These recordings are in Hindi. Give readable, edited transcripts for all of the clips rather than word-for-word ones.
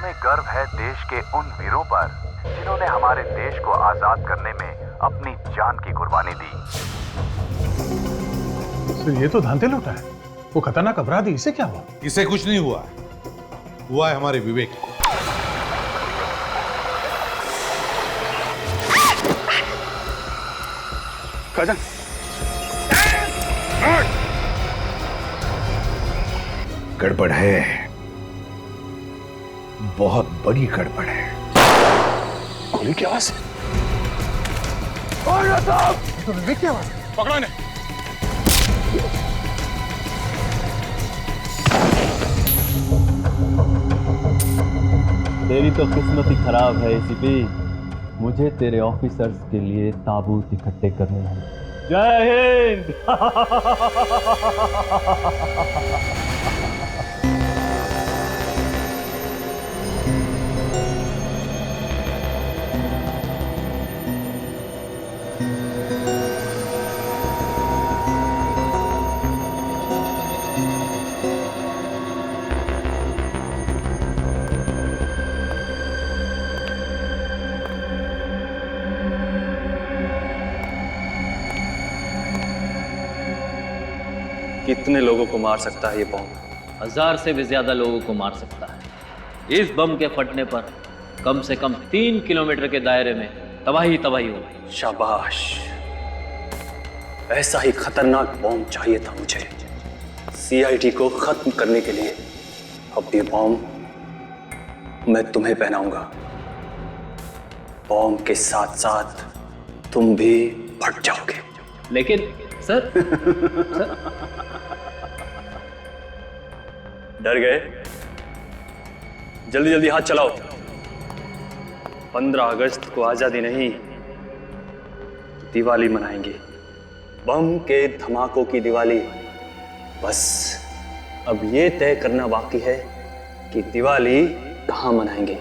हमें गर्व है देश के उन वीरों पर जिन्होंने हमारे देश को आजाद करने में अपनी जान की कुर्बानी दी। तो ये तो धांधे लूटा है। वो खतरनाक अपराधी, इसे क्या हुआ? इसे कुछ नहीं हुआ, हुआ है हमारे विवेक को। काजल, गड़बड़ है, बहुत बड़ी गड़बड़ है। गोली की आवाज है। तो विवेक की आवाज है। पकड़ो इन्हें। तेरी तो किस्मत ही खराब है एसीपी। मुझे तेरे ऑफिसर्स के लिए ताबूत इकट्ठे करने हैं। जय हिंद। कितने लोगों को मार सकता है ये बम? 1000 से भी ज्यादा लोगों को मार सकता है। इस बम के फटने पर कम से कम 3 किलोमीटर के दायरे में तबाही तबाही होगी। शाबाश, ऐसा ही खतरनाक बम चाहिए था मुझे सीआईडी को खत्म करने के लिए। अब ये बम मैं तुम्हें पहनाऊंगा। बम के साथ साथ तुम भी फट जाओगे। लेकिन सर, डर गए? जल्दी जल्दी हाथ चलाओ। 15 अगस्त को आजादी नहीं, दिवाली मनाएंगे। बम के धमाकों की दिवाली। बस अब ये तय करना बाकी है कि दिवाली कहां मनाएंगे।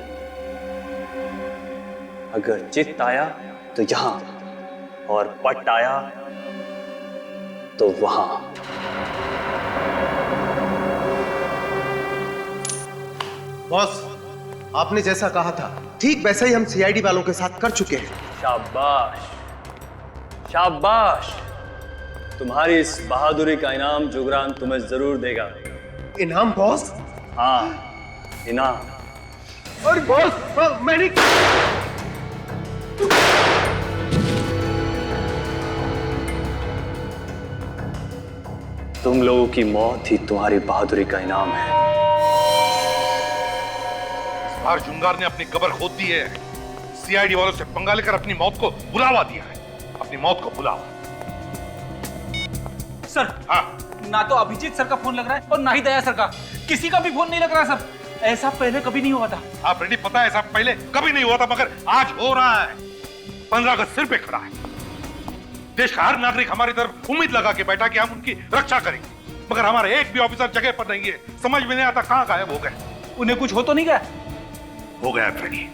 अगर चित्त आया तो यहां, और पट आया तो वहां। बॉस, आपने जैसा कहा था ठीक वैसा ही हम सीआईडी वालों के साथ कर चुके हैं। शाबाश, शाबाश। तुम्हारी इस बहादुरी का इनाम जुगरान तुम्हें जरूर देगा। इनाम बॉस? हाँ, इनाम। अरे बॉस, मैंने तुम लोगों की मौत ही तुम्हारी बहादुरी का इनाम है। इस बार जुंगार ने अपनी कब्र खोद दी है। सीआईडी वालों से पंगा लेकर अपनी मौत को बुलावा दिया है। अपनी मौत को बुलावा। सर, हाँ, ना तो अभिजीत सर का फोन लग रहा है और ना ही दया सर का। किसी का भी फोन नहीं लग रहा सर। ऐसा पहले कभी नहीं हुआ था। आप रेडी, पता है ऐसा पहले कभी नहीं हुआ था, मगर आज हो रहा है। 15 अगस्त सिर पे खड़ा है। देश का हर नागरिक हमारी तरफ उम्मीद लगा के बैठा कि हम उनकी रक्षा करेंगे, मगर हमारे एक भी ऑफिसर जगह पर नहीं है। समझ में नहीं आता कहां गायब हो गए। उन्हें कुछ हो तो नहीं गया? हो गया फ्रेडी,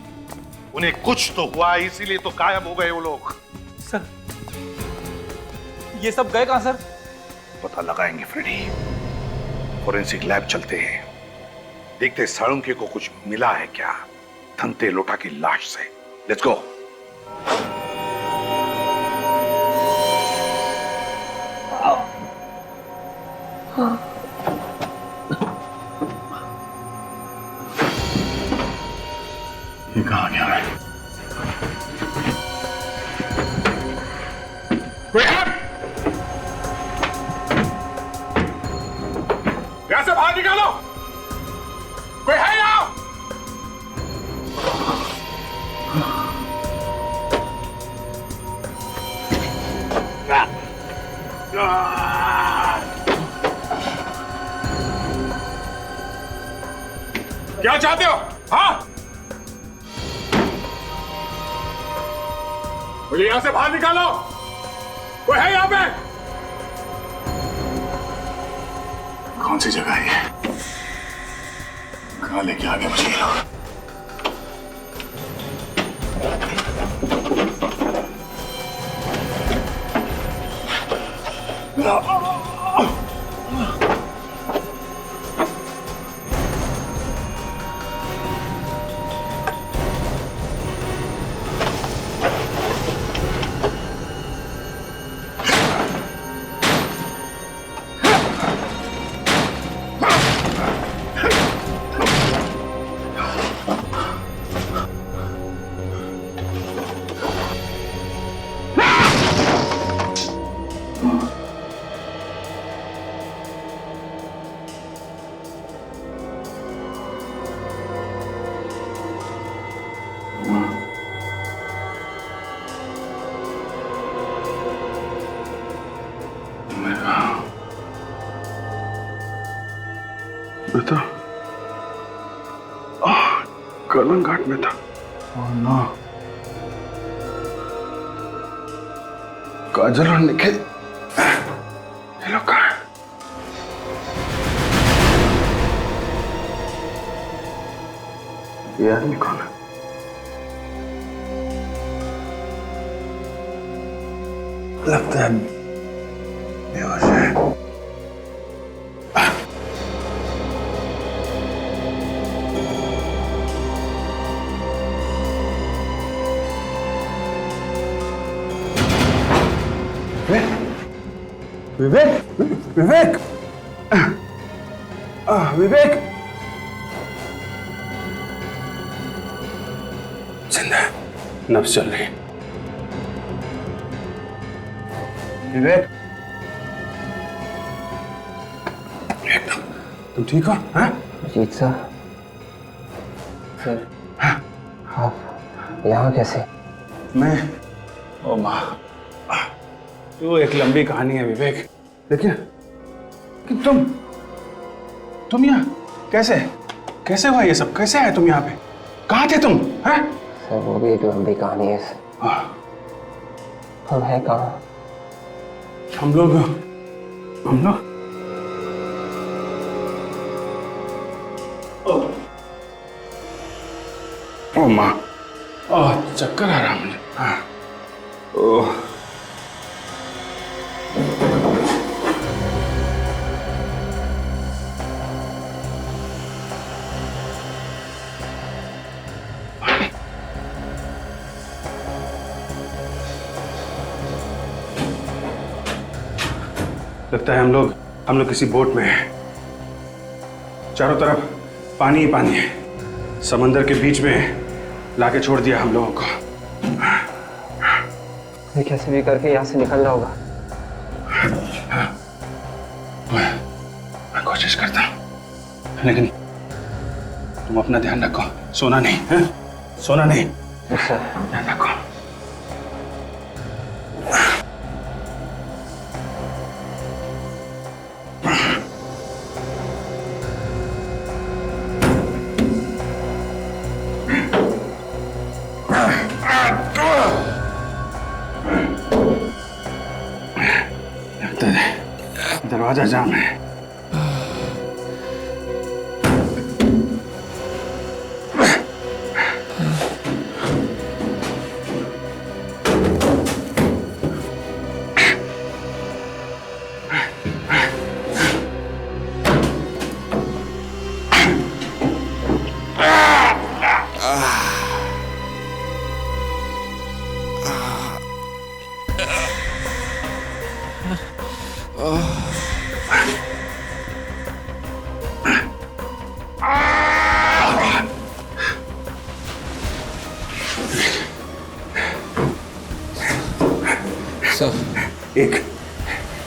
उन्हें कुछ तो हुआ, इसीलिए तो गायब हो गए वो लोग। सर, ये सब गए कहां सर? पता लगाएंगे फ्रेडी। फोरेंसिक लैब चलते हैं, देखते साळुंके को कुछ मिला है क्या धनते लोटा की लाश से। Let's go. ये कहाँ गया है? कोई है? यहां से बाहर निकालो। कोई है यहाँ? क्या चाहते हो? हाँ, मुझे यहां से बाहर निकालो। कोई है यहां पे? कौन सी जगह है ये? कहां लेके आ गए मुझे ये लोग? मैं तो कर्लन घाट में था। ओह नो, काजल और निखिल ये लोग कहाँ हैं? ये आदमी कौन है? लगता है बेहोश है। विवेक, विवेक, विवेक जिंदा है, नब्ज चल रही है। विवेक, एकदम तुम ठीक हो? हाँ? जीत सर, आप यहाँ कैसे? मैं, ओ माँ, तो एक लंबी कहानी है विवेक, लेकिन कि तुम यहाँ कैसे हुआ ये सब? कैसे आए तुम यहाँ पे? कहाँ थे तुम? हैं? सर वो भी एक लंबी कहानी है सर। हम हैं कहाँ? हम लोग ओ माँ, चक्कर आ रहा मुझे। हाँ, ओह, लगता है हम लोग किसी बोट में हैं। चारों तरफ पानी ही पानी है। समंदर के बीच में लाके छोड़ दिया हम लोगों को। ये कैसे भी करके यहाँ से निकलना होगा। मैं कोशिश करता हूँ, लेकिन तुम अपना ध्यान रखो, सोना नहीं है? सोना नहीं, ध्यान रखो। दरवाजा जाम है।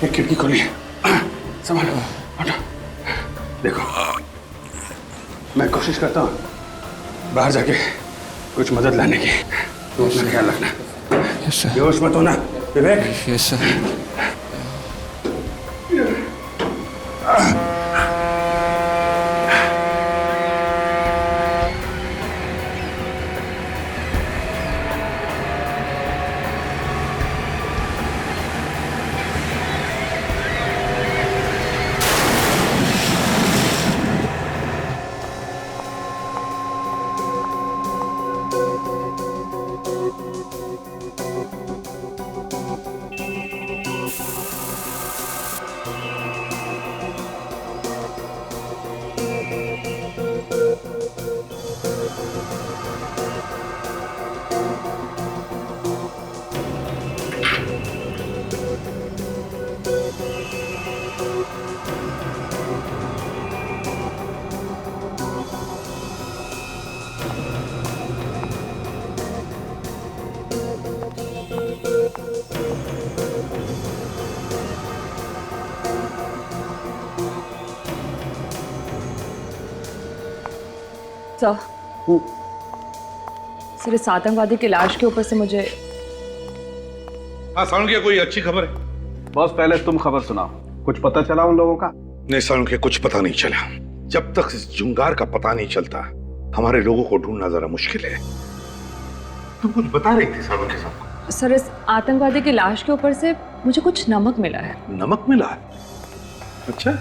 एक खिड़की खोली है, संभालो, हटो। देखो, मैं कोशिश करता हूँ बाहर जाके कुछ मदद लाने की। तुम अपना ख्याल रखना, बेहोश मत होना विवेक। Yes sir. सर इस आतंकवादी की लाश के ऊपर से मुझे सालुंखिया कोई अच्छी खबर है? बॉस पहले तुम खबर सुनाओ, कुछ पता चला उन लोगों का? नहीं सालुंखिया, कुछ पता नहीं चला। जब तक इस जुंगार का पता नहीं चलता हमारे लोगों को ढूंढना जरा मुश्किल है। तुम कुछ बता रही थी सालों के साथ। सर, इस आतंकवादी की लाश के ऊपर से मुझे कुछ नमक मिला है। नमक मिला है? अच्छा।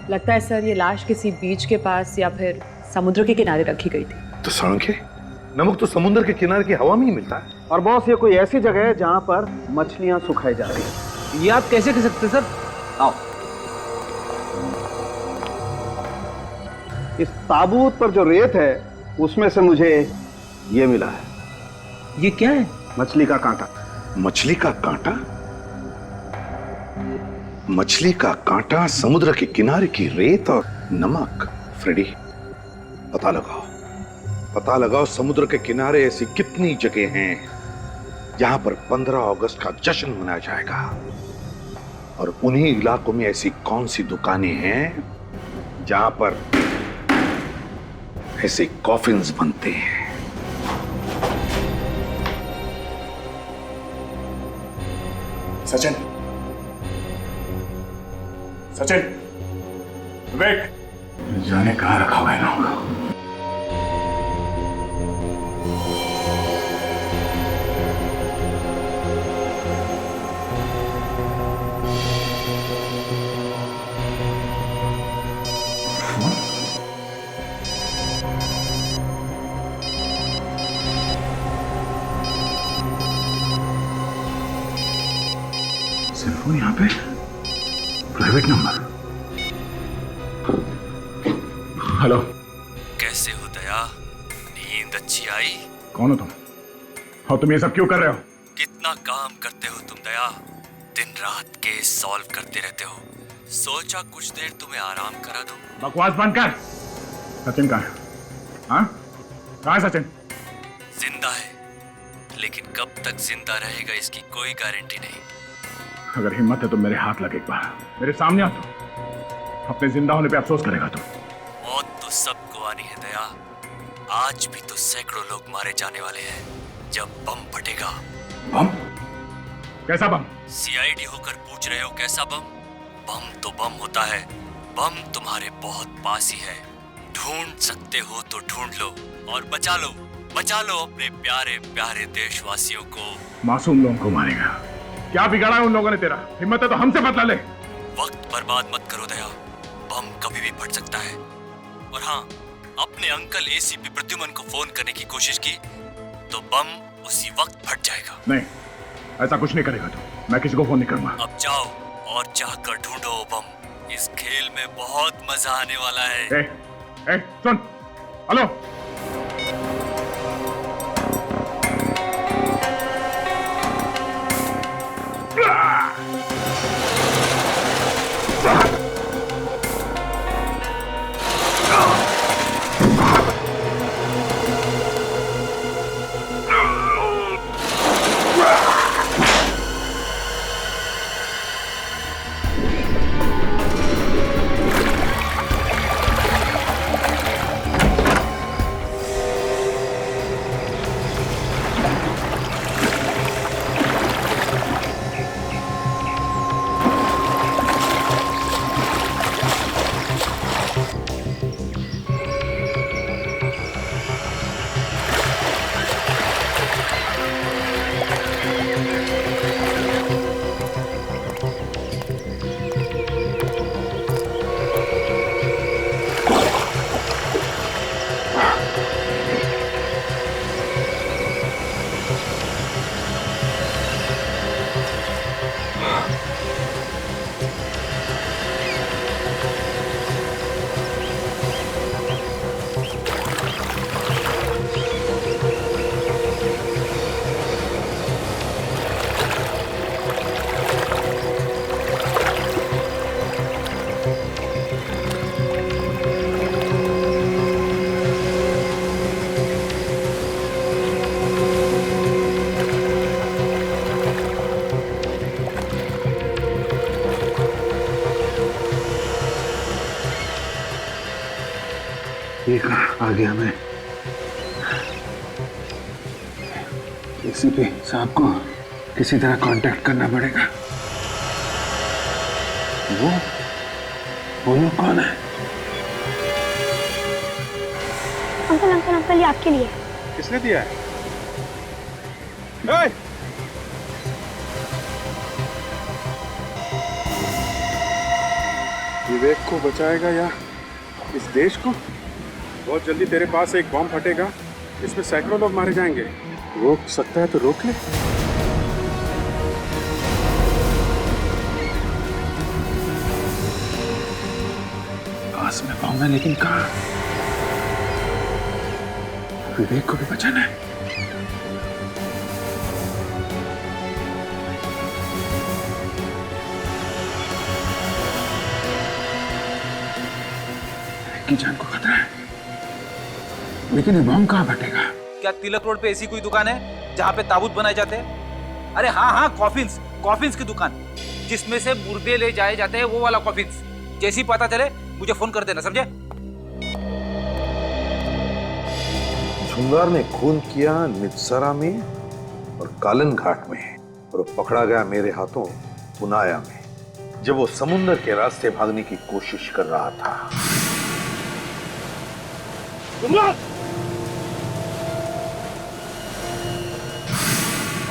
लगता है सर ये लाश किसी बीच के पास या फिर समुद्र के किनारे रखी गई थी। तो सड़के नमक तो समुद्र के किनारे की हवा में ही मिलता है। और बॉस, ये कोई ऐसी जगह है जहां पर मछलियां सुखाई जा रही हैं। ये आप कैसे कह सकते सर? आओ। इस ताबूत पर जो रेत है उसमें से मुझे ये मिला है। ये क्या है? मछली का कांटा। मछली का कांटा? मछली का कांटा, समुद्र के किनारे की रेत और नमक। फ्रेडी, पता लगाओ, पता लगाओ समुद्र के किनारे ऐसी कितनी जगह हैं जहां पर 15 अगस्त का जश्न मनाया जाएगा, और उन्हीं इलाकों में ऐसी कौन सी दुकानें हैं जहां पर ऐसे कॉफिन्स बनते हैं। सचिन, सचिन, विवेक, जाने कहां रखा हुआ है ना। सेलफोन यहाँ पे, प्राइवेट नंबर। हेलो। कैसे हो दया? नींद अच्छी आई? कौन हो तुम? और तुम ये सब क्यों कर रहे हो? कितना काम करते हो तुम दया, दिन रात केस सॉल्व करते रहते हो। सोचा कुछ देर तुम्हें आराम करा दो। बकवास बंद कर। सचिन कहाँ है? हाँ, कहाँ है सचिन? जिंदा है, लेकिन कब तक जिंदा रहेगा इसकी कोई गारंटी नहीं। अगर हिम्मत है तो मेरे हाथ लगे, एक बार मेरे सामने आ तो। अपने जिंदा होने पे अफसोस करेगा तो। मौत तो सबको आनी है दया। आज भी तो सैकड़ों लोग मारे जाने वाले हैं जब बम फटेगा। बम? कैसा बम? सीआईडी होकर पूछ रहे हो कैसा बम? बम तो बम होता है। बम तुम्हारे बहुत पास ही है। ढूंढ सकते हो तो ढूंढ लो और बचा लो, बचा लो अपने प्यारे प्यारे देशवासियों को। मासूम लोगों को मारेगा? क्या बिगाड़ा है उन लोगों ने तेरा? हिम्मत है तो हमसे बदला ले। वक्त बर्बाद मत करो दया, बम कभी भी फट सकता है। और हाँ, अपने अंकल एसीपी प्रद्युमन को फोन करने की कोशिश की तो बम उसी वक्त फट जाएगा। नहीं, ऐसा कुछ नहीं करेगा तू। मैं किसी को फोन नहीं करूंगा। अब जाओ और जाकर ढूंढो बम। इस खेल में बहुत मजा आने वाला है। ए, सुन, हेलो। ये कहाँ आ गया मैं? एसीपी साहब को किसी तरह कांटेक्ट करना पड़ेगा। वो बोलो कौन है? अंकल अंकल अंकल, ये आपके लिए। किसने दिया है? विवेक को बचाएगा या इस देश को? बहुत जल्दी तेरे पास एक बॉम्ब फटेगा, इसमें सैकड़ों लोग मारे जाएंगे। रोक सकता है तो रोक ले। पास में बॉम्ब है, लेकिन कहाँ? विवेक को भी बचाना है। की जान को खतरा है, लेकिन ये बॉम्ब कहाँ फटेगा? क्या तिलक रोड पे ऐसी कोई दुकान है जहाँ पे ताबूत बनाए जाते हैं? अरे हाँ हाँ, कॉफिन्स, कॉफिन्स की दुकान, जिसमें से मुर्दे ले जाए जाते हैं, वो वाला कॉफिन्स। जैसे ही पता चले मुझे फोन कर देना, समझे? झुंगार ने खून किया नित्सरा में और कालन घाट में, और पकड़ा गया मेरे हाथों पुनाया में, जब वो समुद्र के रास्ते भागने की कोशिश कर रहा था।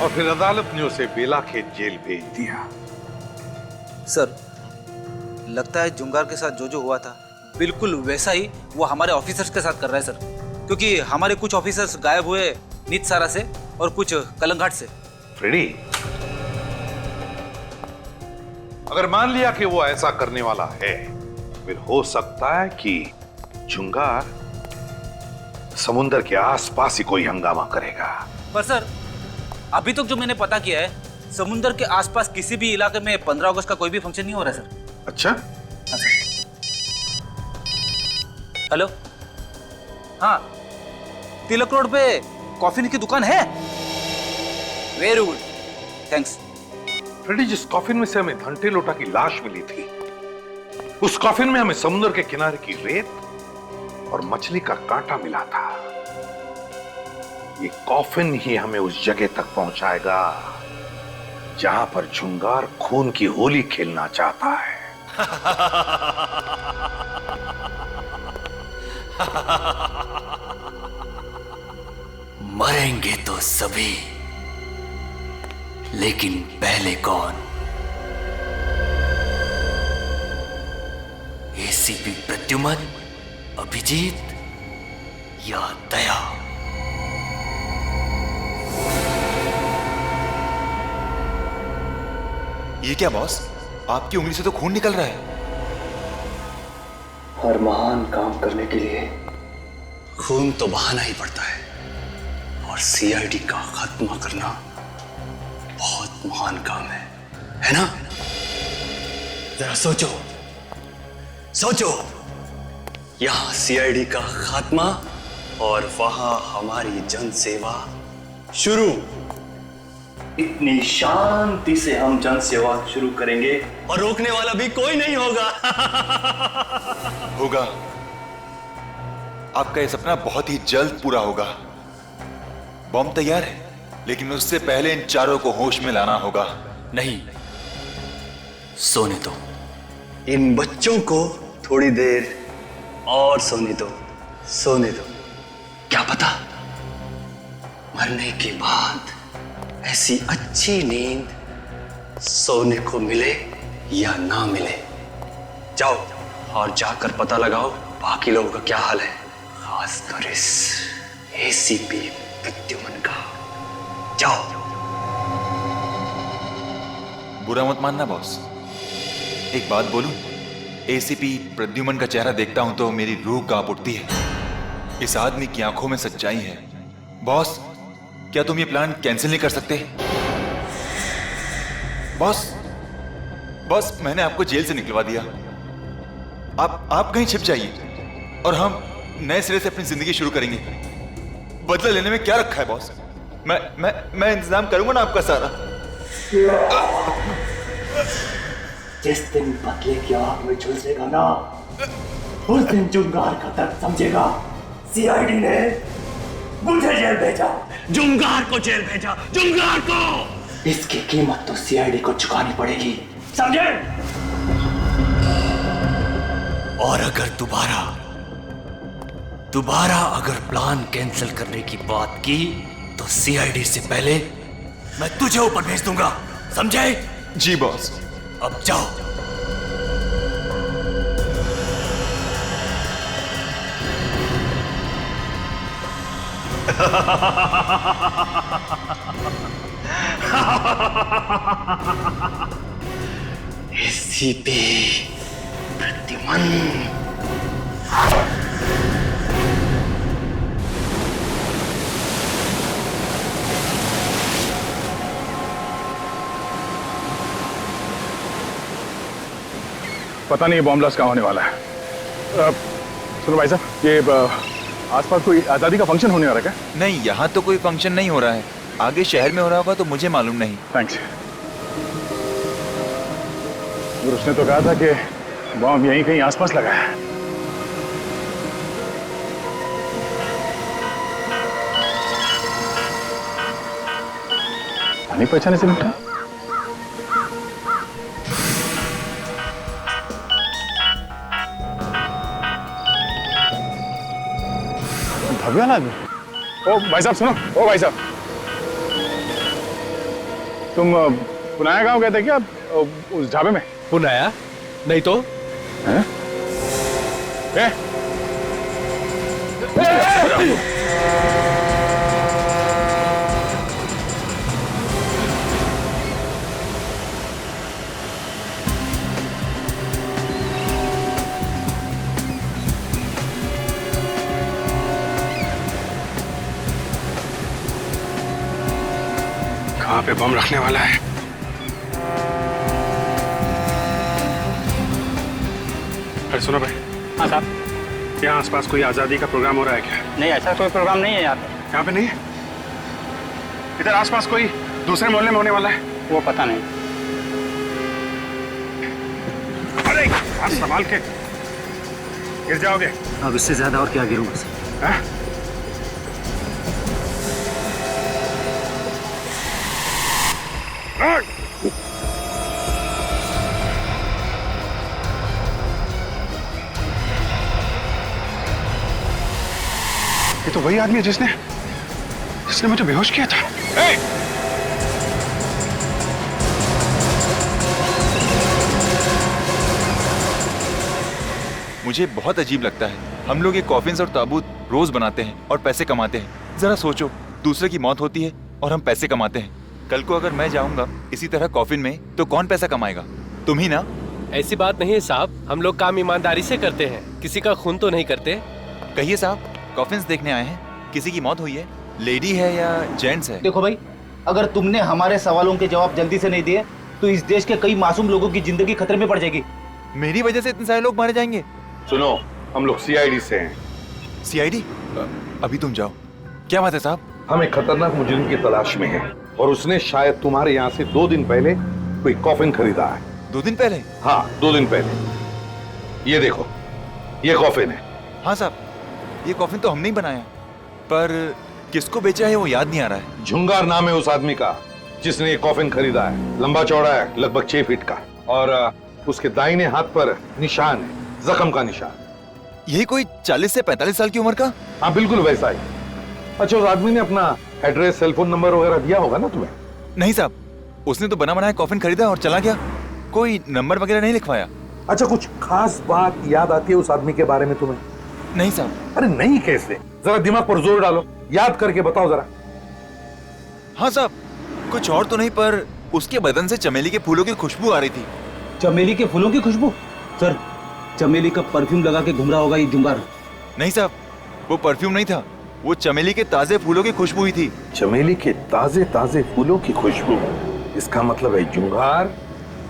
और फिर अदालत ने उसे बेलाखेत जेल भेज दिया। सर, लगता है जुंगार के साथ जो जो हुआ था बिल्कुल वैसा ही वो हमारे ऑफिसर्स के साथ कर रहा है सर, क्योंकि हमारे कुछ ऑफिसर्स गायब हुए नित्सारा से और कुछ कलंघाट से। फ्रेडी, अगर मान लिया कि वो ऐसा करने वाला है, फिर हो सकता है कि जुंगार समुद्र के आसपास ही कोई हंगामा करेगा। पर सर, अभी तक जो मैंने पता किया है, समुद्र के आसपास किसी भी इलाके में 15 अगस्त का कोई भी फंक्शन नहीं हो रहा है सर। अच्छा? हाँ सर। हेलो, हाँ, तिलक रोड पे कॉफी की दुकान है। Very good, thanks. फ्रेडी, जिस कॉफिन में से हमें घंटे लोटा की लाश मिली थी, उस कॉफिन में हमें समुद्र के किनारे की रेत और मछली का कांटा मिला था। ये कॉफिन ही हमें उस जगह तक पहुंचाएगा जहां पर झुंगार खून की होली खेलना चाहता है। मरेंगे तो सभी, लेकिन पहले कौन? एसीपी प्रद्युमन, अभिजीत या दया? ये क्या बॉस, आपकी उंगली से तो खून निकल रहा है। हर महान काम करने के लिए खून तो बहाना ही पड़ता है, और सीआईडी का खात्मा करना बहुत महान काम है ना? जरा सोचो, सोचो, यहां सीआईडी का खात्मा और वहां हमारी जन सेवा शुरू। इतनी शांति से हम जन सेवा शुरू करेंगे और रोकने वाला भी कोई नहीं होगा। होगा। आपका यह सपना बहुत ही जल्द पूरा होगा। बॉम्ब तैयार है, लेकिन उससे पहले इन चारों को होश में लाना होगा। नहीं, सोने दो इन बच्चों को, थोड़ी देर और सोने दो, सोने दो। क्या पता मरने के बाद ऐसी अच्छी नींद सोने को मिले या ना मिले। जाओ और जाकर पता लगाओ बाकी लोगों का क्या हाल है, खासकर इस एसीपी प्रद्युमन का। जाओ। बुरा मत मानना बॉस, एक बात बोलूं, एसीपी प्रद्युमन का चेहरा देखता हूं तो मेरी रूह कांप उठती है। इस आदमी की आंखों में सच्चाई है। बॉस, क्या तुम ये प्लान कैंसिल नहीं कर सकते? बॉस, मैंने आपको जेल से निकलवा दिया। आप कहीं छिप जाइए और हम नए सिरे से अपनी जिंदगी शुरू करेंगे। बदला लेने में क्या रखा है बॉस? मैं इंतजाम करूंगा ना आपका सारा। जिस दिन बदले की आग में झुलसेगा ना, उस दिन जुंगार का दर्द समझेगा। सीआईडी ने मुझे जेल भेजा, जुंगार को जेल भेजा, जुंगार को। इसकी कीमत तो सीआईडी को चुकानी पड़ेगी, समझे? और अगर दोबारा अगर प्लान कैंसिल करने की बात की तो सीआईडी से पहले मैं तुझे ऊपर भेज दूंगा, समझे? जी बॉस। अब जाओ। एसीपी प्रद्युमन। पता नहीं ये बॉम्ब ब्लास्ट कहाँ होने वाला है। सुनो भाई साहब, ये आसपास कोई आज़ादी का फंक्शन होने वाला है क्या? नहीं, यहाँ तो कोई फंक्शन नहीं हो रहा है। आगे शहर में हो रहा होगा तो मुझे मालूम नहीं। थैंक्स। उसने तो कहा था कि बॉम्ब यहीं कहीं आसपास लगा है। नहीं पहचाने से लगता। भव्या आदमी। ओ भाई साहब सुनो, ओ भाई साहब, तुम पुनाया गांव गए थे क्या उस ढाबे में? पुनाया? नहीं तो। हैं? कहाँ पे बम रखने वाला है? अरे सुनो भाई। हाँ साहब। यहाँ आसपास कोई आज़ादी का प्रोग्राम हो रहा है क्या? नहीं, ऐसा कोई प्रोग्राम नहीं है यहाँ पे। यहाँ पे नहीं है? इधर आसपास कोई दूसरे मोहल्ले में होने वाला है? वो पता नहीं। अरे हाथ संभाल के, गिर जाओगे। अब इससे ज्यादा और क्या गिरूंगा सर? ये तो वही आदमी है जिसने मुझे बेहोश किया था। मुझे बहुत अजीब लगता है, हम लोग ये कॉफिन्स और ताबूत रोज बनाते हैं और पैसे कमाते हैं। जरा सोचो, दूसरे की मौत होती है और हम पैसे कमाते हैं। कल को अगर मैं जाऊंगा इसी तरह कॉफिन में तो कौन पैसा कमाएगा? तुम ही ना। ऐसी बात नहीं है साहब, हम लोग काम ईमानदारी से करते हैं, किसी का खून तो नहीं करते। कहिए साहब, कॉफिन्स देखने आए हैं, किसी की मौत हुई है? लेडी है या जेंट्स है? देखो भाई, अगर तुमने हमारे सवालों के जवाब जल्दी से नहीं दिए तो इस देश के कई मासूम लोगों की जिंदगी खतरे में पड़ जाएगी। मेरी वजह से इतने सारे लोग मारे जाएंगे? सुनो, हम लोग सीआईडी से हैं। सीआईडी? अभी तुम जाओ। क्या बात है साहब? हम एक खतरनाक मुजरिम की तलाश में हैं और उसने शायद तुम्हारे यहाँ से 2 दिन पहले कोई कॉफिन खरीदा है। 2 दिन पहले? हाँ, 2 दिन पहले। ये देखो, ये कॉफिन है। हाँ साहब, ये कॉफिन तो हमने ही बनाया, पर किसको बेचा है वो याद नहीं आ रहा है। झुंगार नाम है उस आदमी का जिसने ये कॉफिन खरीदा है। लंबा चौड़ा है, लगभग 6 फीट का, और उसके दाहिने हाथ पर निशान है, जख्म का निशान। यही कोई 40 से 45 साल की उम्र का? हाँ, बिल्कुल वैसा ही। अच्छा, उस आदमी ने अपना एड्रेस, सेलफोन नंबर वगैरह दिया होगा ना तुम्हें? नहीं साहब, उसने तो बना बनाया कॉफिन खरीदा और चला गया, कोई नंबर वगैरह नहीं लिखवाया। अच्छा, कुछ खास बात याद आती है उस आदमी के बारे में तुम्हें? नहीं साहब। अरे नहीं कैसे? जरा दिमाग पर जोर डालो, याद करके बताओ जरा। हाँ साहब, कुछ और तो नहीं, पर उसके बदन से चमेली के फूलों की खुशबू आ रही थी। चमेली के फूलों की खुशबू? सर, चमेली का परफ्यूम लगा के घूम रहा होगा ये जुंगार। नहीं साहब, वो परफ्यूम नहीं था, वो चमेली के ताजे फूलों की खुशबू ही थी। चमेली के ताजे ताजे फूलों की खुशबू? इसका मतलब है जुंगार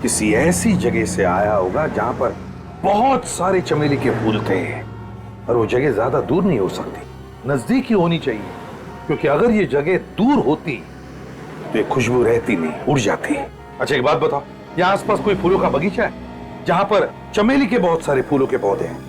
किसी ऐसी जगह से आया होगा जहां पर बहुत सारे चमेली के फूल थे, और वो जगह ज्यादा दूर नहीं हो सकती, नजदीक ही होनी चाहिए, क्योंकि अगर ये जगह दूर होती तो ये खुशबू रहती नहीं, उड़ जाती। अच्छा, एक बात बताओ, यहाँ आसपास कोई फूलों का बगीचा है जहां पर चमेली के बहुत सारे फूलों के पौधे हैं?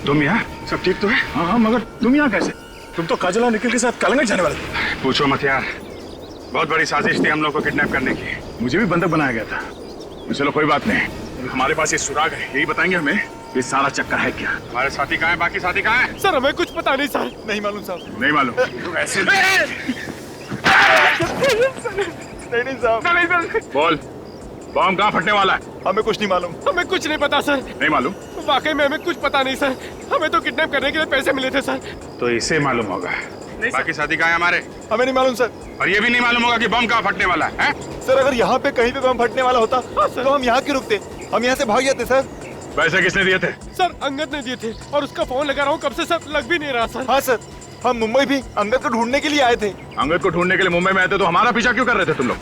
तुम यहाँ सब ठीक तो है? हाँ, मगर तुम यहाँ कैसे? तुम तो काजल और निखिल के साथ कलंगट जाने वाले थे। पूछो मत यार, बहुत बड़ी साजिश थी हम लोग को किडनैप करने की। मुझे भी बंधक बनाया गया था। चलो कोई बात नहीं, हमारे पास ये सुराग है, यही बताएंगे हमें ये सारा चक्कर है क्या। हमारे साथी कहाँ हैं? बाकी साथी कहाँ हैं? सर हमें कुछ पता नहीं सर। नहीं मालूम साहब। नहीं मालूम? तो ऐसे नहीं साहब। बोल, बॉम्ब कहाँ फटने वाला है? हमें कुछ नहीं मालूम। हमें कुछ नहीं पता सर। नहीं मालूम? वाकई में हमें कुछ पता नहीं सर। हमें तो किडनैप करने के लिए पैसे मिले थे सर। तो इसे मालूम होगा। बाकी साथी कहाँ हैं हमारे? हमें नहीं मालूम सर। और ये भी नहीं मालूम होगा कि बम कहाँ फटने वाला है? सर अगर यहाँ पे कहीं पे बम फटने वाला होता तो हम यहाँ क्यों रुकते? हम यहाँ से भाग जाते सर। पैसे किसने दिए थे? सर अंगद ने दिए थे और उसका फोन लगा रहा हूँ कब से सर, लग भी नहीं रहा सर। हाँ सर, हम मुंबई भी अंगद को ढूंढने के लिए आए थे। अंगद को ढूंढने के लिए मुंबई में आए थे तो हमारा पीछा क्यों कर रहे थे तुम लोग?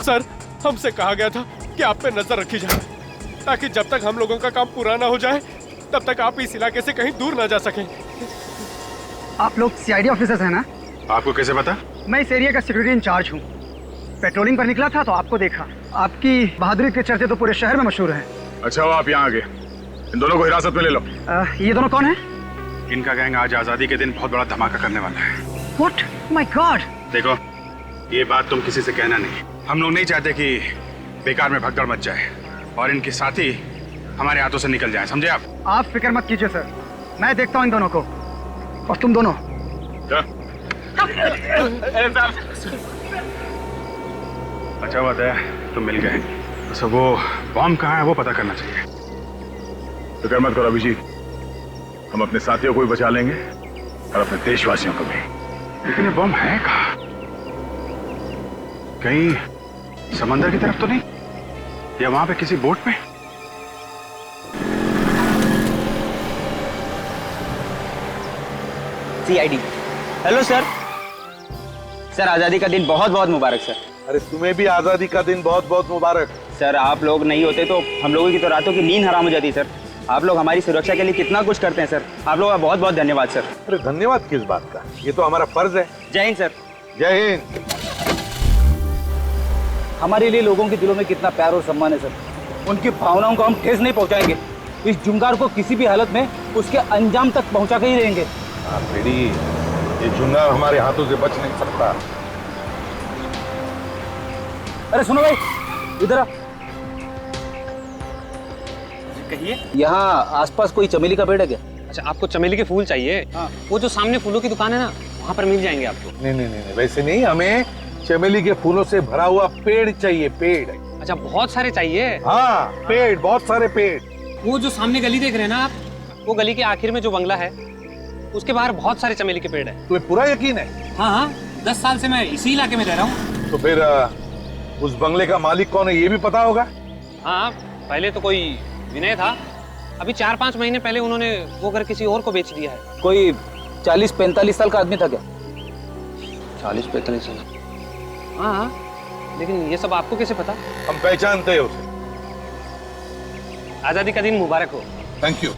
सर हमसे कहा गया था कि आप पे नजर रखी जाए ताकि जब तक हम लोगों का काम पूरा ना हो जाए तब तक आप इस इलाके से कहीं दूर ना जा सकें। आप लोग सीआईडी ऑफिसर्स हैं ना? आपको कैसे पता? मैं इस एरिया का सिक्योरिटी इंचार्ज हूँ। पेट्रोलिंग पर निकला था तो आपको देखा। आपकी बहादुरी के चर्चे तो पूरे शहर में मशहूर हैं। अच्छा हो आप यहाँ आ गए। इन दोनों को हिरासत में ले लो। ये दोनों कौन है? इनका गैंग आज आजादी के दिन बहुत बड़ा धमाका करने वाला है। What? My God! देखो, ये बात तुम किसी से कहना नहीं। हम लोग नहीं चाहते कि बेकार में भगदड़ मच जाए और इनके साथी हमारे हाथों से निकल जाए, समझे आप? आप फिक्र मत कीजिए सर, मैं देखता हूँ इन दोनों को। और तुम दोनों अच्छा बात है तुम मिल गए। अच्छा वो बॉम्ब कहाँ है वो पता करना चाहिए। फिक्र मत करो अभिजीत, हम अपने साथियों को भी बचा लेंगे और अपने देशवासियों को भी। लेकिन ये बॉम्ब है कहाँ? कहीं समंदर की तरफ तो नहीं, या वहां पे किसी बोट में? सीआईडी। Hello sir. सर आजादी का दिन बहुत बहुत मुबारक सर। अरे तुम्हें भी आजादी का दिन बहुत बहुत मुबारक। सर आप लोग नहीं होते तो हम लोगों की तो रातों की नींद हराम हो जाती सर। आप लोग हमारी सुरक्षा के लिए कितना कुछ करते हैं सर। आप लोगों का बहुत बहुत धन्यवाद सर। अरे धन्यवाद किस बात का, ये तो हमारा फर्ज है। जय हिंद सर। जय हिंद। हमारे लिए लोगों के दिलों में कितना प्यार और सम्मान है सर। उनकी भावनाओं को हम ठेस नहीं पहुंचाएंगे। इस जुंगार को किसी भी हालत में उसके अंजाम तक पहुंचा के ही रहेंगे। हाँ बेटी, ये जुंगार हमारे हाथों से बच नहीं सकता। अरे सुनो भाई, इधर आ। कहिए। यहाँ आसपास कोई चमेली का पेड़ है क्या? अच्छा आपको चमेली के फूल चाहिए? हाँ। वो जो सामने फूलों की दुकान है ना, वहाँ पर मिल जाएंगे आपको। नहीं नहीं नहीं, वैसे नहीं, हमें चमेली के फूलों से भरा हुआ पेड़ चाहिए। पेड़? अच्छा बहुत सारे चाहिए? हाँ पेड़, बहुत सारे पेड़। वो जो सामने गली देख रहे हैं ना आप, वो गली के आखिर में जो बंगला है उसके बाहर बहुत सारे चमेली के पेड़ है। तुम्हें पूरा यकीन है? हाँ हाँ, 10 साल से मैं इसी इलाके में रह रहा हूँ। तो फिर उस बंगले का मालिक कौन है ये भी पता होगा? हाँ पहले तो कोई विनय था, अभी 4-5 महीने पहले उन्होंने वो घर किसी और को बेच दिया है। कोई 40-45 साल का आदमी था क्या? 40-45 साल? हाँ, लेकिन ये सब आपको कैसे पता? हम पहचानते हैं उसे। आजादी का दिन मुबारक हो। Thank you.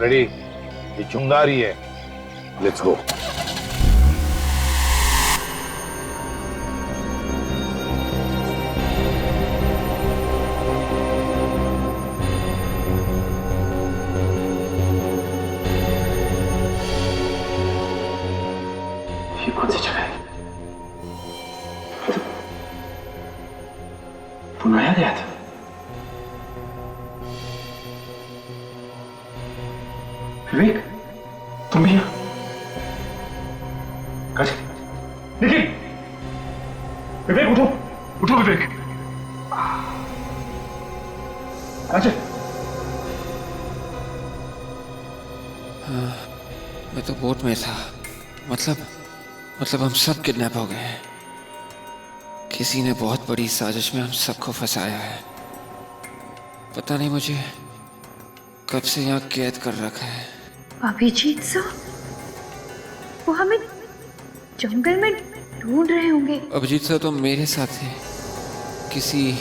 रेडी? ये चुंगारी है। Let's go. ये कौन सी जगह है? बनाया गया था। विवेक, तुम भी यहाँ? निखिल, विवेक उठो, उठो विवेक। काजल, मैं तो बोट में था। मतलब हम सब किडनैप हो गए हैं। किसी ने बहुत बड़ी साजिश में हम सबको फंसाया है। पता नहीं मुझे कब से यहाँ कैद कर रखा है। अभिजीत सर, वो हमें जंगल में ढूंढ रहे होंगे। अभिजीत सर तो मेरे साथ थे, किसी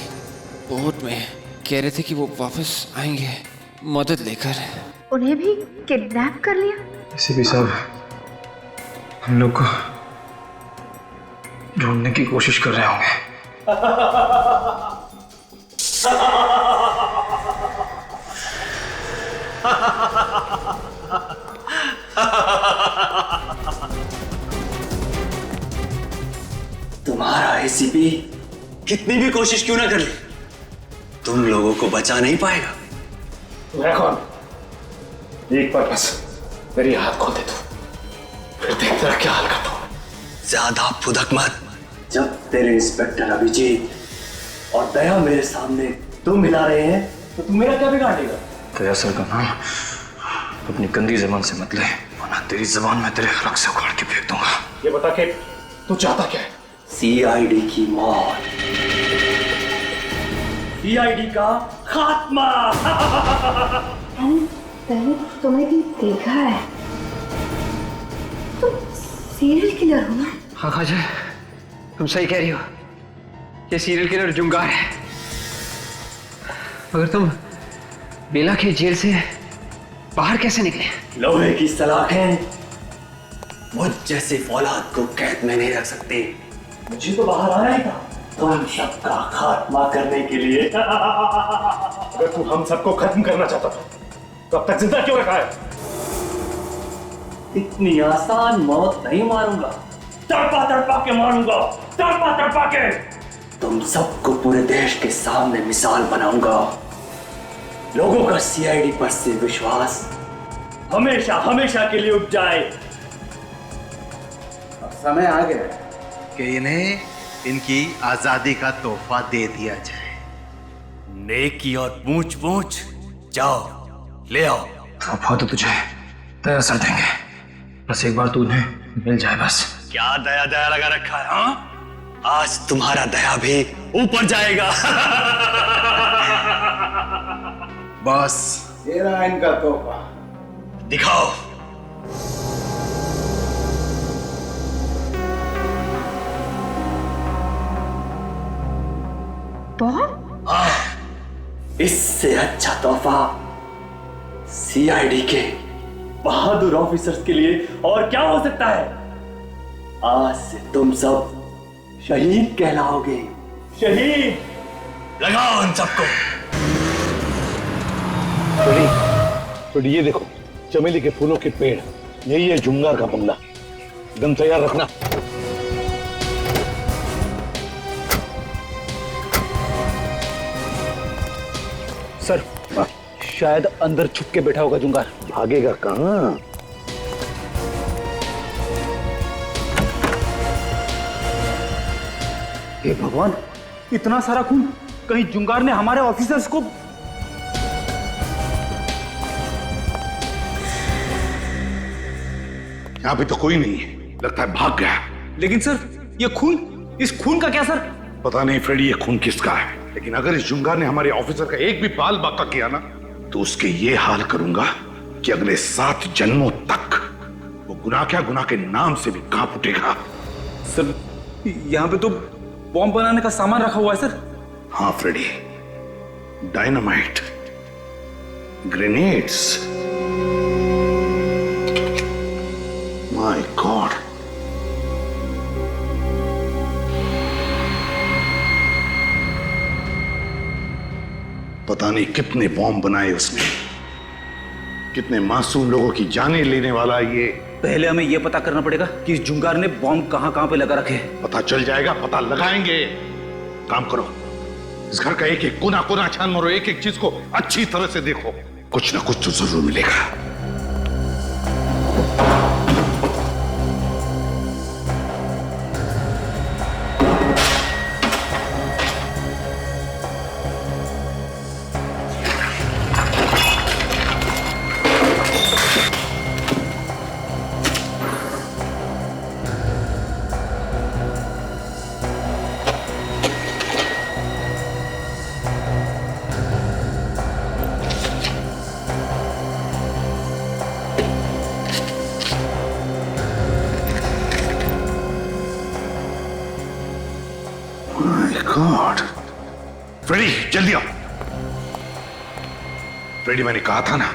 बोट में। कह रहे थे कि वो वापस आएंगे मदद लेकर। उन्हें भी किडनैप कर लिया? एसीपी साहब, हम लोग को ढूंढने की कोशिश कर रहे होंगे। तुम्हारा एसीपी कितनी भी कोशिश क्यों ना कर ले, तुम लोगों को बचा नहीं पाएगा। मैं कौन? एक बार बस मेरी हाथ खोल दे तू, फिर देख तेरा क्या हाल करता हूं। ज्यादा फुदक मत। जब तेरे इंस्पेक्टर अभिजीत और दया मेरे सामने तुम मिला रहे हैं तो तू मेरा क्या बिगाड़ लेगा? दया सर का नाम अपनी गंदी जबान से मत ले, वरना तेरी जबान में तेरे हलक से उखाड़ के फेंक दूंगा। ये बता के तू चाहता क्या है? सीआईडी की मौत, सीआईडी का खात्मा। मैंने तुम्हें भी देखा है, तुम सीरियल किलर हो ना? हाँ खाजा, तुम सही कह रही हो, ये सीरियल किलर जुंगार है। मगर तुम बेला के जेल से बाहर कैसे निकले? लोहे की सलाखें मुझ जैसे फौलाद को कैद में नहीं रख सकते। मुझे तो बाहर आना ही था तुम सबका खात्मा करने के लिए। अगर तू हम सबको खत्म करना चाहता था तो अब तक जिंदा क्यों रखा है? इतनी आसान मौत नहीं मारूंगा, तड़पा तड़पा के मारूंगा, तड़पा तड़पा के। तुम सबको पूरे देश के सामने मिसाल बनाऊंगा। लोगों का सीआईडी पर से विश्वास हमेशा हमेशा के लिए उठ जाए। अब समय आ गया कि इन्हें इनकी आजादी का तोहफा दे दिया जाए। नेकी और पूछ पूछ, जाओ ले आओ। तोहफा तो तुझे दया सर देंगे, बस एक बार तू उन्हें मिल जाए बस। क्या दया दया लगा रखा है? हाँ, आज तुम्हारा दया भी ऊपर जाएगा। बस ये रहा इनका तोहफा, दिखाओ। बॉम्ब? हाँ, इससे अच्छा तोहफा सीआईडी के बहादुर ऑफिसर्स के लिए और क्या हो सकता है? आज से तुम सब शहीद कहलाओगे। शहीद। लगाओ उन सबको। तो ये देखो, चमेली के फूलों के पेड़, यही है जुंगार का बंगला। गन तैयार रखना। सर, शायद अंदर छुप के बैठा होगा जुंगार। भागेगा कहां? हे भगवान, इतना सारा खून! कहीं जुंगार ने हमारे ऑफिसर्स को... यहां पे तो कोई नहीं है, लगता है भाग गया। लेकिन सर, ये खून, इस खून का क्या सर? पता नहीं फ्रेडी, ये खून किसका है, लेकिन अगर इस जुंगार ने हमारे ऑफिसर का एक भी बाल बाका किया ना, तो उसके ये हाल करूंगा कि अगले 7 जन्मों तक वो गुनाह क्या, गुनाह के नाम से भी कांप उठेगा। सर, यहाँ पे तो बॉम्ब बनाने का सामान रखा हुआ है सर। हाँ Freddy, dynamite, grenades. My God, पता नहीं कितने बॉम्ब बनाए उसने, कितने मासूम लोगों की जानें लेने वाला ये। पहले हमें यह पता करना पड़ेगा कि इस जुंगार ने बॉम्ब कहां पे लगा रखे। पता चल जाएगा, पता लगाएंगे। काम करो, इस घर का एक एक कोना कोना छान मारो, एक एक चीज को अच्छी तरह से देखो, कुछ ना कुछ तो जरूर मिलेगा। गॉड, फ्रेडी जल्दी आओ। फ्रेडी, मैंने कहा था ना,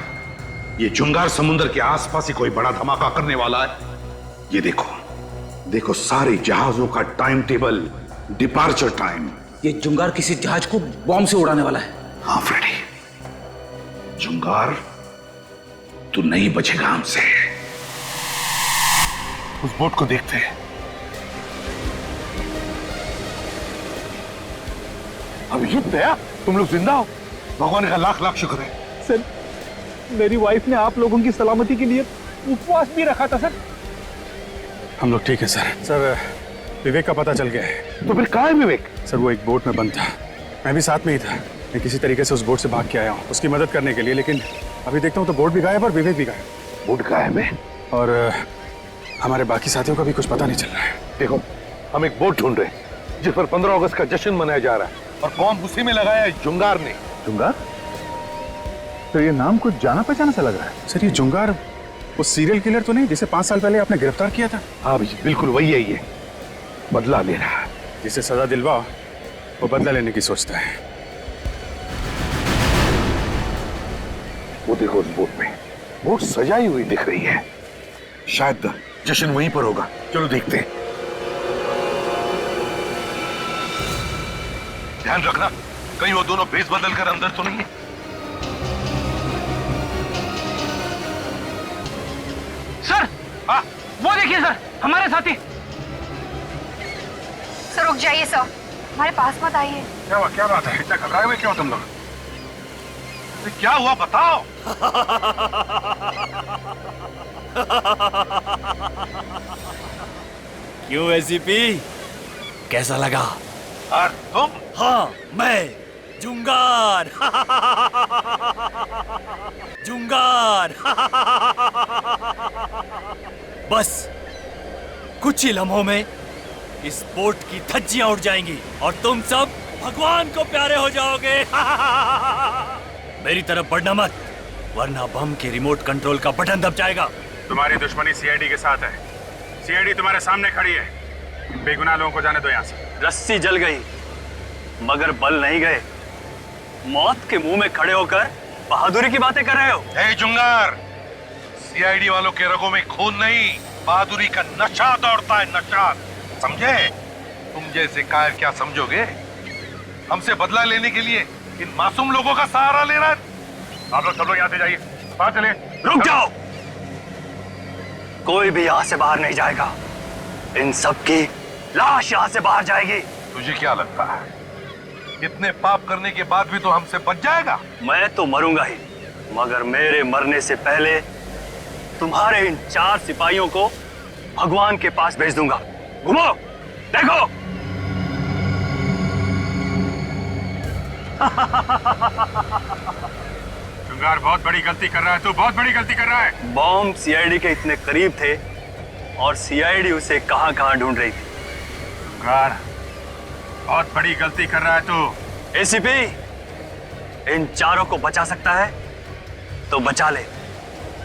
ये जुंगार समुद्र के आसपास ही कोई बड़ा धमाका करने वाला है। ये देखो, देखो सारे जहाजों का टाइम टेबल, डिपार्चर टाइम। ये जुंगार किसी जहाज को बॉम्ब से उड़ाने वाला है। हाँ फ्रेडी, जुंगार तू नहीं बचेगा हमसे। उस बोट को देखते हैं। अभिजीत दया, तुम लोग जिंदा हो, भगवान का लाख लाख शुक्र है। सर, मेरी वाइफ ने आप लोगों की सलामती के लिए उपवास भी रखा था सर। हम लोग ठीक है सर। सर, विवेक का पता चल गया है। तो फिर कहाँ है विवेक? सर, वो एक बोट में बंद था, मैं भी साथ में ही था। मैं किसी तरीके से उस बोट से भाग के आया हूँ उसकी मदद करने के लिए, लेकिन अभी देखता हूँ तो बोट भी गायब और विवेक भी गायब। बोट गायब है और हमारे बाकी साथियों का भी कुछ पता नहीं चल रहा है। देखो, हम एक बोट ढूंढ रहे हैं जिस पर 15 अगस्त का जश्न मनाया जा रहा है, और बॉम्ब उसी में लगाया है जुंगार ने। जुंगार? तो ये नाम कुछ जाना पहचाना सा लग रहा है। सर, ये जुंगार वो सीरियल किलर तो नहीं जिसे 5 साल पहले आपने गिरफ्तार किया था? हाँ भैया, बिल्कुल वही है। ये बदला ले रहा है। जिसे सजा दिलवाओ वो बदला लेने की सोचता है। वो देखो, उस बोट में बोट सजाई हुई दिख रही है। शायद जश्न वहीं पर होगा। चलो देखते हैं। ध्यान रखना कहीं वो दोनों भेस बदल कर अंदर तो नहीं है। सर, वो देखिए सर, हमारे साथी। सर रुक जाइए सर, हमारे पास मत आइए। क्या हुआ? क्या बात है? इतना घबराए हुए क्यों तुम लोग? क्या हुआ बताओ। क्यों एसीपी, कैसा लगा? और तुम? हाँ, मैं जुंगार। जुंगार। बस कुछ ही लम्हों में इस बोट की धज्जियां उड़ जाएंगी और तुम सब भगवान को प्यारे हो जाओगे। मेरी तरफ बढ़ना मत, वरना बम के रिमोट कंट्रोल का बटन दब जाएगा। तुम्हारी दुश्मनी सीआईडी के साथ है। सीआईडी तुम्हारे सामने खड़ी है। बेगुनाह लोगों को जाने दो यहाँ से। रस्सी जल गई मगर बल नहीं गए। मौत के मुंह में खड़े होकर बहादुरी की बातें कर रहे हो। हे जुंगार, सीआईडी वालों के रगों में खून नहीं, बहादुरी का नशा दौड़ता है, नशा। समझे? तुम जैसे कायर क्या समझोगे? हमसे बदला लेने के लिए इन मासूम लोगों का सहारा ले रहा है। आप लोग सब लोग यहाँ से जाइए। बाहर चले। रुक जाओ, कोई भी यहाँ से बाहर नहीं जाएगा। इन सब की लाश यहाँ से बाहर जाएगी। तुझे क्या लगता है इतने पाप करने के बाद भी तो हमसे बच जाएगा? मैं तो मरूंगा ही, मगर मेरे मरने से पहले तुम्हारे इन 4 सिपाहियों को भगवान के पास भेज दूंगा। घुमो, देखो। जुंगार, बहुत बड़ी गलती कर रहा है तू, बहुत बड़ी गलती कर रहा है। बॉम्ब सीआईडी के इतने करीब थे और सीआईडी उसे कहां-कहां ढूंढ रही थी। जुंगार, बहुत बड़ी गलती कर रहा है तू। एसीपी, इन 4 को बचा सकता है तो बचा ले।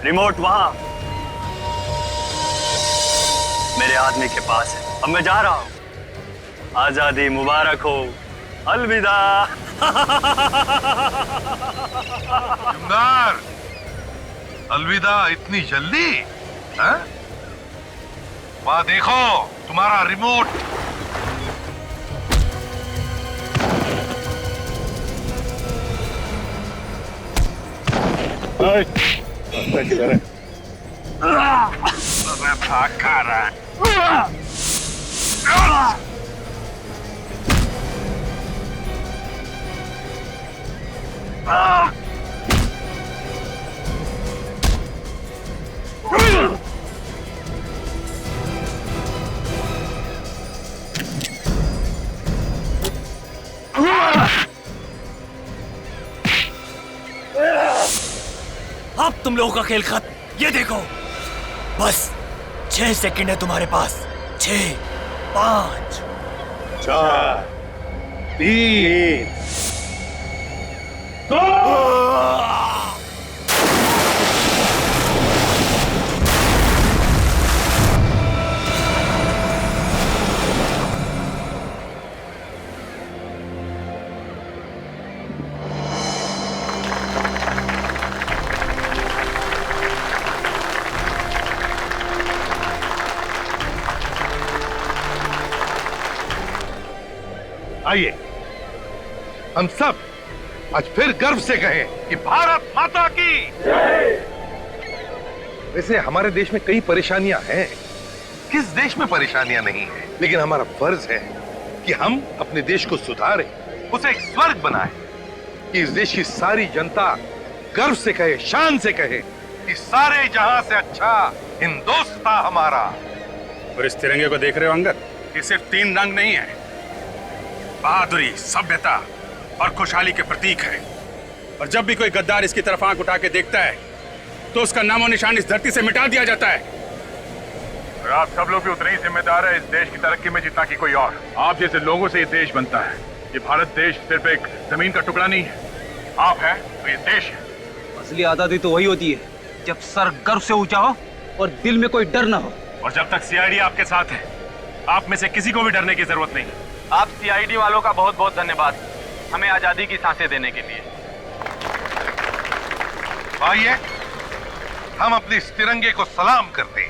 रिमोट वहां मेरे आदमी के पास है। अब मैं जा रहा हूं। आजादी मुबारक हो। अलविदा। जुंगार, अलविदा इतनी जल्दी? हाँ? वहां देखो तुम्हारा रिमोट। मैं भाग खा रहा है। अब तुम लोगों का खेल खत्म। ये देखो, बस 6 सेकंड है तुम्हारे पास। 6, 5, 4, 3, 2। आइए हम सब आज फिर गर्व से कहें कि भारत माता की जय। वैसे हमारे देश में कई परेशानियां हैं, किस देश में परेशानियां नहीं है, लेकिन हमारा फर्ज है कि हम अपने देश को सुधारें, उसे एक स्वर्ग बनाएं, कि इस देश की सारी जनता गर्व से कहे, शान से कहे कि सारे जहां से अच्छा हिंदुस्तान हमारा। और इस तिरंगे को देख रहे हो अंगद, ये सिर्फ 3 रंग नहीं है, बहादुरी, सभ्यता और खुशहाली के प्रतीक है। और जब भी कोई गद्दार इसकी तरफ आंख उठा के देखता है तो उसका नामो निशान इस धरती से मिटा दिया जाता है। और आप सब लोग भी उतने ही जिम्मेदार है इस देश की तरक्की में जितना कि कोई और। आप जैसे लोगों से ये देश बनता है। ये भारत देश सिर्फ एक जमीन का टुकड़ा नहीं है, आप हैं तो ये देश है। असली आजादी तो वही होती है जब सर गर्व से ऊंचा हो और दिल में कोई डर ना हो। और जब तक सीआईडी आपके साथ है, आप में से किसी को भी डरने की जरूरत नहीं। आप सीआईडी वालों का बहुत बहुत धन्यवाद हमें आजादी की सांसें देने के लिए। आइए हम अपने इस तिरंगे को सलाम करते हैं।